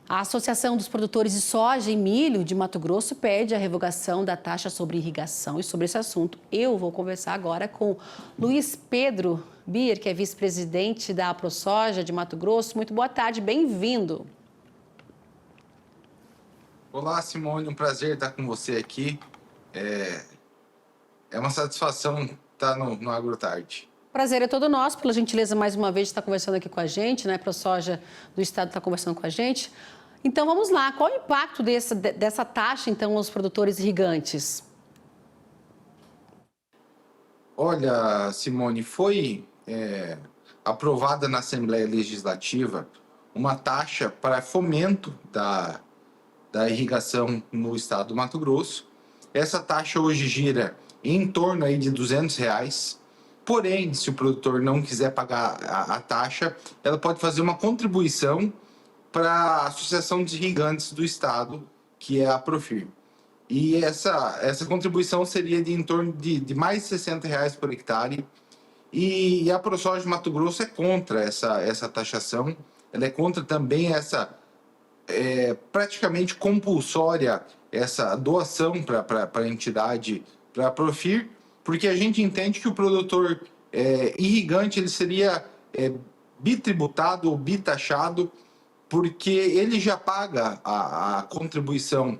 A Associação dos Produtores de Soja e Milho de Mato Grosso pede a revogação da taxa sobre irrigação. E sobre esse assunto, eu vou conversar agora com Luiz Pedro Bier, que é vice-presidente da AproSoja de Mato Grosso. Muito boa tarde, bem-vindo. Olá, Simone, um prazer estar com você aqui. É uma satisfação estar no AgroTarde. Prazer é todo nosso, pela gentileza mais uma vez de estar conversando aqui com a gente, né? A AproSoja do Estado está conversando com a gente. Então vamos lá, qual o impacto dessa taxa então aos produtores irrigantes? Olha, Simone, foi aprovada na Assembleia Legislativa uma taxa para fomento da irrigação no estado do Mato Grosso. Essa taxa hoje gira em torno aí de R$200. Porém, se o produtor não quiser pagar a taxa, ela pode fazer uma contribuição para a Associação de Irrigantes do Estado, que é a Profir. E essa contribuição seria de em torno de mais de R$60 por hectare. E a AproSoja de Mato Grosso é contra essa taxação. Ela é contra também essa praticamente compulsória, essa doação para a entidade, para a Profir, porque a gente entende que o produtor irrigante ele seria bitributado ou bitaxado, porque ele já paga a contribuição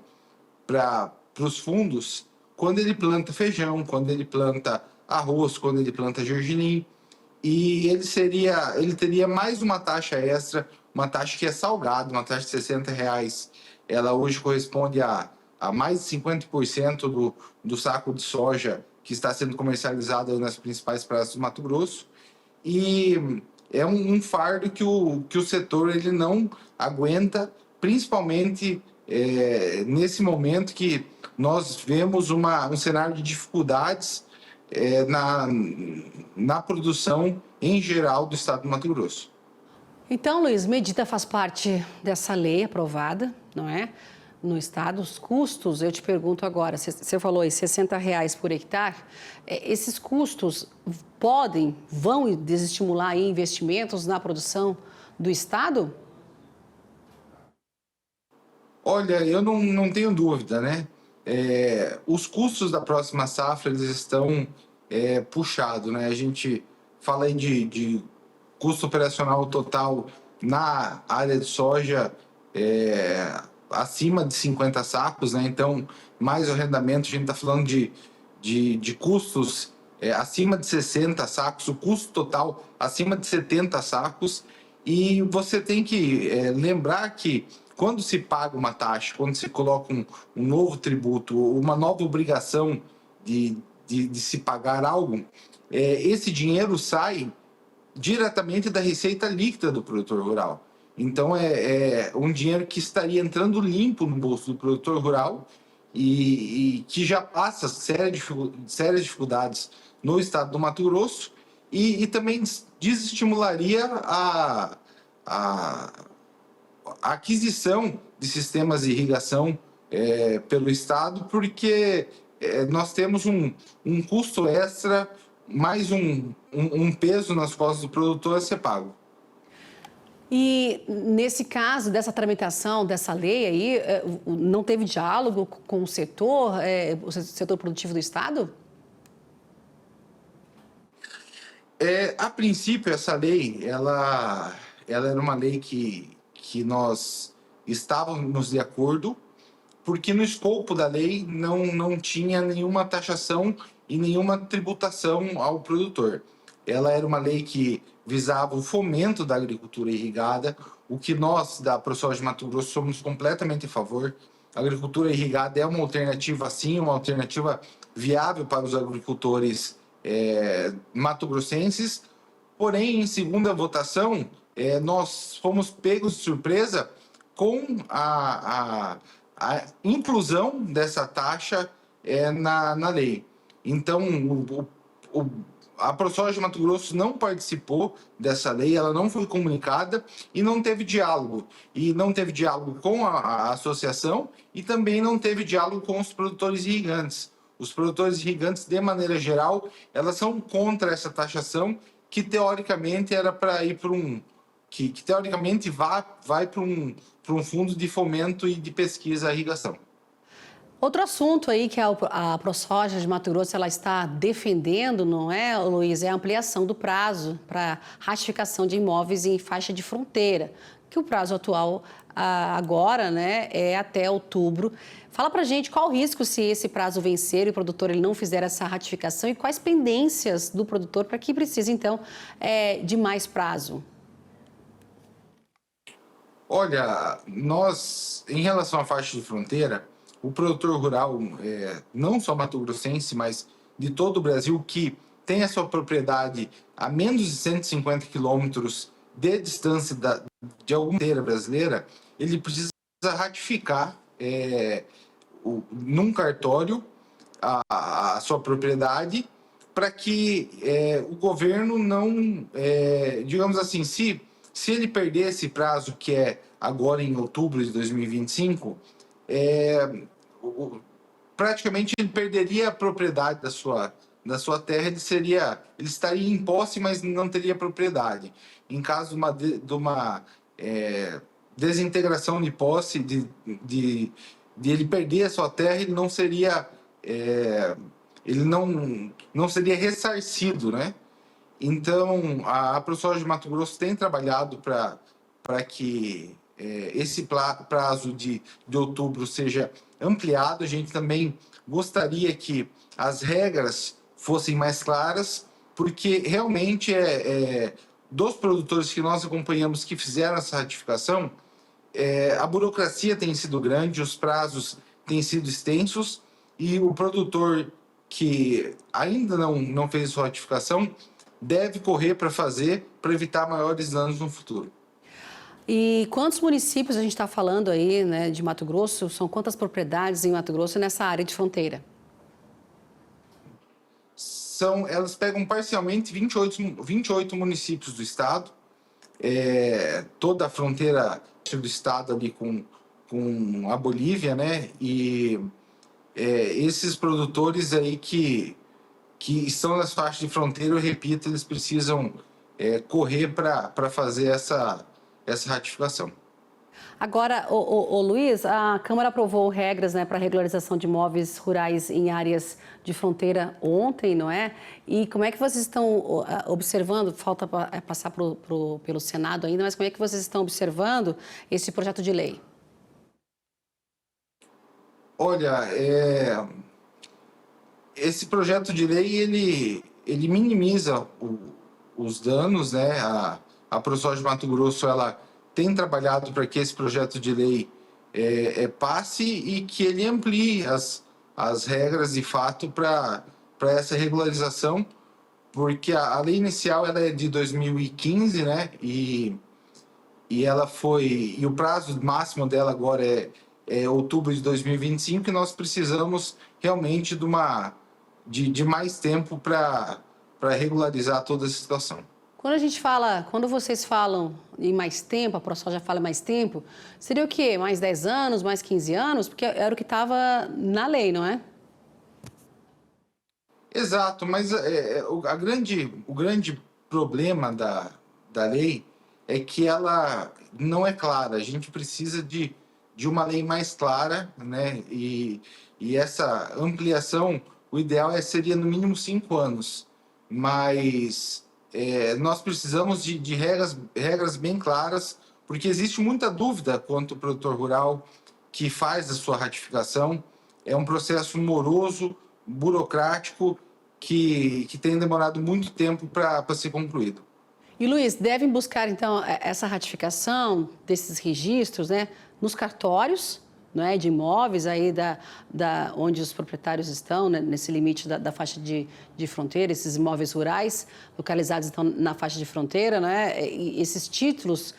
para os fundos quando ele planta feijão, quando ele planta arroz, quando ele planta gergelim, e ele teria mais uma taxa extra, uma taxa que é salgada, uma taxa de R$60. Ela hoje corresponde a mais de 50% do saco de soja que está sendo comercializado nas principais praças do Mato Grosso, e é um fardo que o setor ele não aguenta, principalmente nesse momento que nós vemos um cenário de dificuldades na produção em geral do estado do Mato Grosso. Então, Luiz, medida faz parte dessa lei aprovada, não é? No estado, os custos, eu te pergunto agora, você falou aí R$60 por hectare, esses custos vão desestimular aí investimentos na produção do estado? Olha, eu não tenho dúvida, né? Os custos da próxima safra, eles estão puxados, né? A gente fala aí de custo operacional total na área de soja acima de 50 sacos, né? Então, mais o arrendamento, a gente está falando de custos acima de 60 sacos, o custo total acima de 70 sacos. E você tem que lembrar que quando se paga uma taxa, quando se coloca um novo tributo, uma nova obrigação de se pagar algo, esse dinheiro sai diretamente da receita líquida do produtor rural. Então, é um dinheiro que estaria entrando limpo no bolso do produtor rural e que já passa sérias dificuldades no estado do Mato Grosso e também desestimularia a aquisição de sistemas de irrigação pelo estado, porque nós temos um custo extra, mais um peso nas costas do produtor a ser pago. E nesse caso, dessa tramitação, dessa lei aí, não teve diálogo com o setor produtivo do estado? A princípio, essa lei, ela era uma lei que nós estávamos de acordo, porque no escopo da lei não tinha nenhuma taxação e nenhuma tributação ao produtor. Ela era uma lei que visava o fomento da agricultura irrigada, o que nós, da AproSoja de Mato Grosso, somos completamente a favor. A agricultura irrigada é uma alternativa, sim, uma alternativa viável para os agricultores mato-grossenses. Porém, em segunda votação, nós fomos pegos de surpresa com a inclusão dessa taxa na lei. Então, a AproSoja de Mato Grosso não participou dessa lei, ela não foi comunicada e não teve diálogo. E não teve diálogo com a associação e também não teve diálogo com os produtores irrigantes. Os produtores irrigantes, de maneira geral, elas são contra essa taxação que, teoricamente, era para ir para que teoricamente vai para um fundo de fomento e de pesquisa à irrigação. Outro assunto aí que a ProSoja de Mato Grosso ela está defendendo, não é, Luiz, é a ampliação do prazo para ratificação de imóveis em faixa de fronteira, que o prazo atual agora, né, é até outubro. Fala para gente qual o risco se esse prazo vencer e o produtor ele não fizer essa ratificação e quais pendências do produtor para que precise, então, de mais prazo. Olha, nós, em relação à faixa de fronteira, o produtor rural, não só mato-grossense, mas de todo o Brasil, que tem a sua propriedade a menos de 150 quilômetros de distância de alguma fronteira brasileira, ele precisa ratificar num cartório a sua propriedade para que o governo não, digamos assim, se ele perder esse prazo, que é agora em outubro de 2025, praticamente ele perderia a propriedade da sua terra, ele estaria em posse, mas não teria propriedade. Em caso de uma desintegração de posse, de ele perder a sua terra, ele não seria, ele não seria ressarcido, né? Então, a ProSoja de Mato Grosso tem trabalhado para que esse prazo de outubro seja ampliado. A gente também gostaria que as regras fossem mais claras, porque realmente dos produtores que nós acompanhamos que fizeram essa ratificação, a burocracia tem sido grande, os prazos têm sido extensos, e o produtor que ainda não fez sua ratificação deve correr para fazer, para evitar maiores danos no futuro. E quantos municípios a gente está falando aí, né, de Mato Grosso? São quantas propriedades em Mato Grosso nessa área de fronteira? Elas pegam parcialmente 28 municípios do estado, toda a fronteira do estado ali com a Bolívia, né? E esses produtores aí que estão nas faixas de fronteira, eu repito, eles precisam correr para fazer essa ratificação. Agora, o Luiz, a Câmara aprovou regras, né, para regularização de imóveis rurais em áreas de fronteira ontem, não é? E como é que vocês estão observando, falta passar pelo Senado ainda, mas como é que vocês estão observando esse projeto de lei? Olha, esse projeto de lei, ele minimiza os danos, né? A ProSoja de Mato Grosso, ela tem trabalhado para que esse projeto de lei passe e que ele amplie as regras de fato para essa regularização, porque a lei inicial ela é de 2015, né? E o prazo máximo dela agora é outubro de 2025, e nós precisamos realmente de mais tempo para regularizar toda a situação. Quando vocês falam em mais tempo, a ProSoja fala mais tempo, seria o quê? Mais 10 anos, mais 15 anos? Porque era o que estava na lei, não é? Exato, mas o grande problema da lei é que ela não é clara. A gente precisa de uma lei mais clara, né? E essa ampliação, o ideal seria no mínimo 5 anos, mas nós precisamos de regras bem claras, porque existe muita dúvida quanto ao produtor rural que faz a sua ratificação. É um processo moroso, burocrático, que tem demorado muito tempo para ser concluído. E, Luiz, devem buscar, então, essa ratificação desses registros, né, nos cartórios, não é, de imóveis aí onde os proprietários estão, né, nesse limite da faixa de fronteira, esses imóveis rurais localizados então, na faixa de fronteira, né, e esses títulos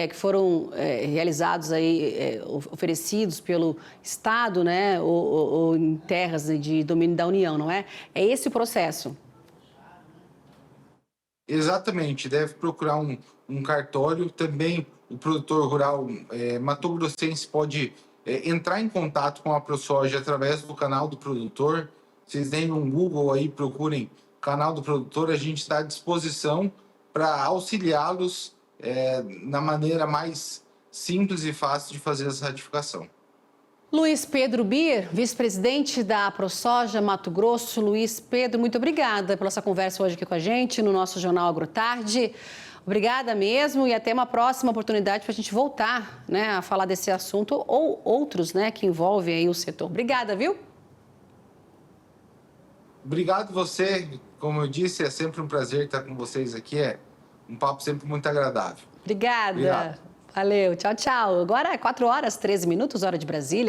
que foram realizados aí, oferecidos pelo Estado, né, ou em terras de domínio da União, não é? É esse o processo. Exatamente, deve procurar um cartório. Também o produtor rural mato-grossense pode entrar em contato com a ProSoja através do canal do produtor. Vocês deem um Google aí, procurem canal do produtor, a gente está à disposição para auxiliá-los na maneira mais simples e fácil de fazer essa ratificação. Luiz Pedro Bier, vice-presidente da ProSoja Mato Grosso. Luiz Pedro, muito obrigada pela essa conversa hoje aqui com a gente no nosso Jornal AgroTarde. Obrigada mesmo e até uma próxima oportunidade para a gente voltar, né, a falar desse assunto ou outros, né, que envolvem aí o setor. Obrigada, viu? Obrigado você. Como eu disse, é sempre um prazer estar com vocês aqui. É um papo sempre muito agradável. Obrigada. Obrigado. Valeu. Tchau, tchau. Agora é 4 horas, 13 minutos, hora de Brasília.